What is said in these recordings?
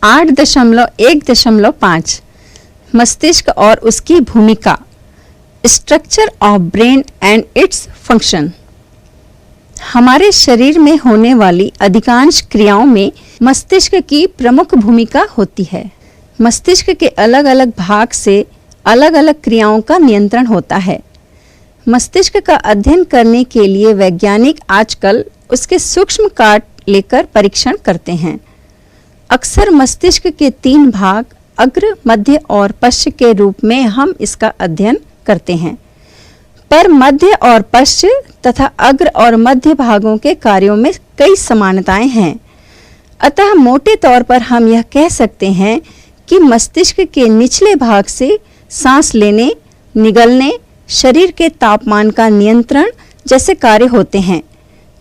8.1.5 मस्तिष्क और उसकी भूमिका, structure of brain and its function. हमारे शरीर में होने वाली अधिकांश क्रियाओं में मस्तिष्क की प्रमुख भूमिका होती है। मस्तिष्क के अलग अलग भाग से अलग अलग क्रियाओं का नियंत्रण होता है। मस्तिष्क का अध्ययन करने के लिए वैज्ञानिक आजकल उसके सूक्ष्म काट लेकर परीक्षण करते हैं। अक्सर मस्तिष्क के 3 भाग अग्र, मध्य और पश्च के रूप में हम इसका अध्ययन करते हैं, पर मध्य और पश्च तथा अग्र और मध्य भागों के कार्यों में कई समानताएं हैं। अतः मोटे तौर पर हम यह कह सकते हैं कि मस्तिष्क के निचले भाग से सांस लेने, निगलने, शरीर के तापमान का नियंत्रण जैसे कार्य होते हैं,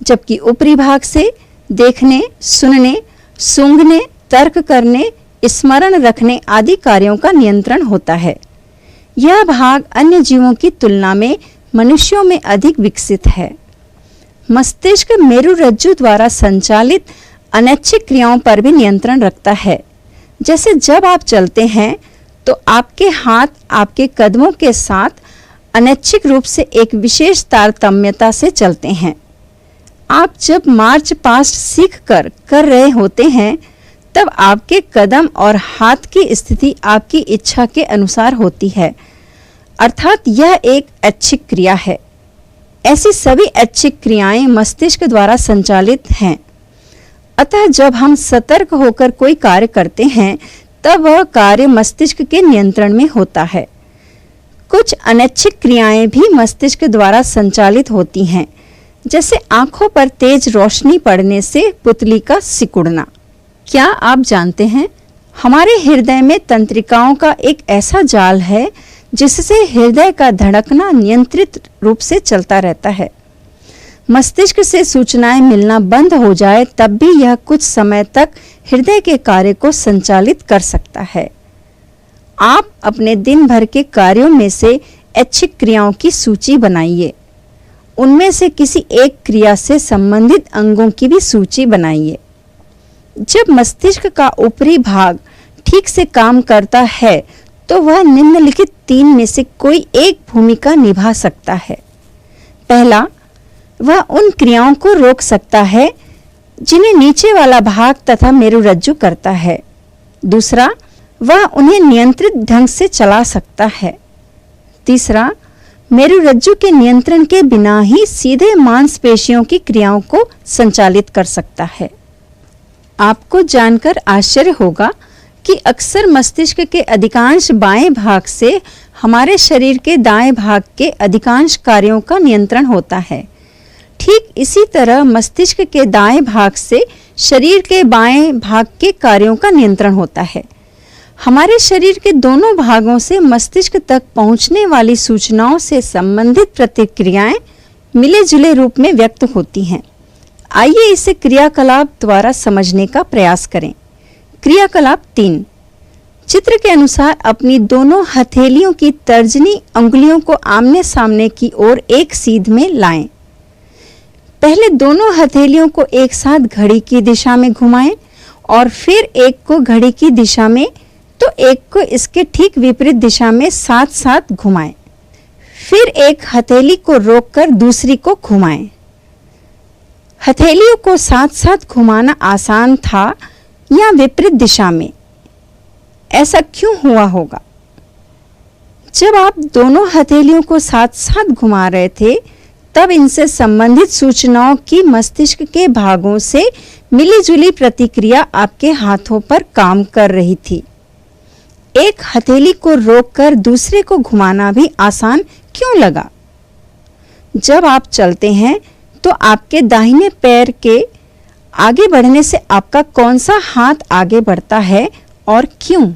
जबकि ऊपरी भाग से देखने, सुनने, सूंघने, तर्क करने, स्मरण रखने आदि कार्यों का नियंत्रण होता है। यह भाग अन्य जीवों की तुलना में मनुष्यों में अधिक विकसित है। मस्तिष्क मेरुरज्जु द्वारा संचालित अनैच्छिक क्रियाओं पर भी नियंत्रण रखता है। जैसे जब आप चलते हैं तो आपके हाथ आपके कदमों के साथ अनैच्छिक रूप से एक विशेष तारतम्यता से चलते हैं। आप जब मार्च पास्ट सीख कर रहे होते हैं तब आपके कदम और हाथ की स्थिति आपकी इच्छा के अनुसार होती है, अर्थात यह एक ऐच्छिक क्रिया है। ऐसी सभी ऐच्छिक क्रियाएं मस्तिष्क द्वारा संचालित हैं। अतः जब हम सतर्क होकर कोई कार्य करते हैं तब वह कार्य मस्तिष्क के नियंत्रण में होता है। कुछ अनैच्छिक क्रियाएं भी मस्तिष्क द्वारा संचालित होती हैं, जैसे आंखों पर तेज रोशनी पड़ने से पुतली का सिकुड़ना। क्या आप जानते हैं, हमारे हृदय में तंत्रिकाओं का एक ऐसा जाल है जिससे हृदय का धड़कना नियंत्रित रूप से चलता रहता है। मस्तिष्क से सूचनाएं मिलना बंद हो जाए तब भी यह कुछ समय तक हृदय के कार्य को संचालित कर सकता है। आप अपने दिन भर के कार्यों में से ऐच्छिक क्रियाओं की सूची बनाइए। उनमें से किसी एक क्रिया से संबंधित अंगों की भी सूची बनाइए। जब मस्तिष्क का ऊपरी भाग ठीक से काम करता है तो वह निम्नलिखित 3 में से कोई एक भूमिका निभा सकता है। पहला, वह उन क्रियाओं को रोक सकता है जिन्हें नीचे वाला भाग तथा मेरुरज्जु करता है। दूसरा, वह उन्हें नियंत्रित ढंग से चला सकता है। तीसरा, मेरुरज्जु के नियंत्रण के बिना ही सीधे मांसपेशियों की क्रियाओं को संचालित कर सकता है। आपको जानकर आश्चर्य होगा कि अक्सर मस्तिष्क के अधिकांश बाएं भाग से हमारे शरीर के दाएं भाग के अधिकांश कार्यों का नियंत्रण होता है। ठीक इसी तरह मस्तिष्क के दाएं भाग से शरीर के बाएं भाग के कार्यों का नियंत्रण होता है। हमारे शरीर के दोनों भागों से मस्तिष्क तक पहुंचने वाली सूचनाओं से संबंधित प्रतिक्रियाएं मिले जुले रूप में व्यक्त होती हैं। आइए इसे क्रियाकलाप द्वारा समझने का प्रयास करें। क्रियाकलाप 3। चित्र के अनुसार अपनी दोनों हथेलियों की तर्जनी अंगुलियों को आमने सामने की ओर एक सीध में लाएं। पहले दोनों हथेलियों को एक साथ घड़ी की दिशा में घुमाएं और फिर एक को घड़ी की दिशा में तो एक को इसके ठीक विपरीत दिशा में साथ साथ घुमाएं। फिर एक हथेली को रोककर दूसरी को घुमाएं। हथेलियों को साथ साथ घुमाना आसान था या विपरीत दिशा में? ऐसा क्यों हुआ होगा? जब आप दोनों हथेलियों को साथ साथ घुमा रहे थे तब इनसे संबंधित सूचनाओं की मस्तिष्क के भागों से मिलीजुली प्रतिक्रिया आपके हाथों पर काम कर रही थी। एक हथेली को रोककर दूसरे को घुमाना भी आसान क्यों लगा? जब आप चलते हैं तो आपके दाहिने पैर के आगे बढ़ने से आपका कौन सा हाथ आगे बढ़ता है और क्यों?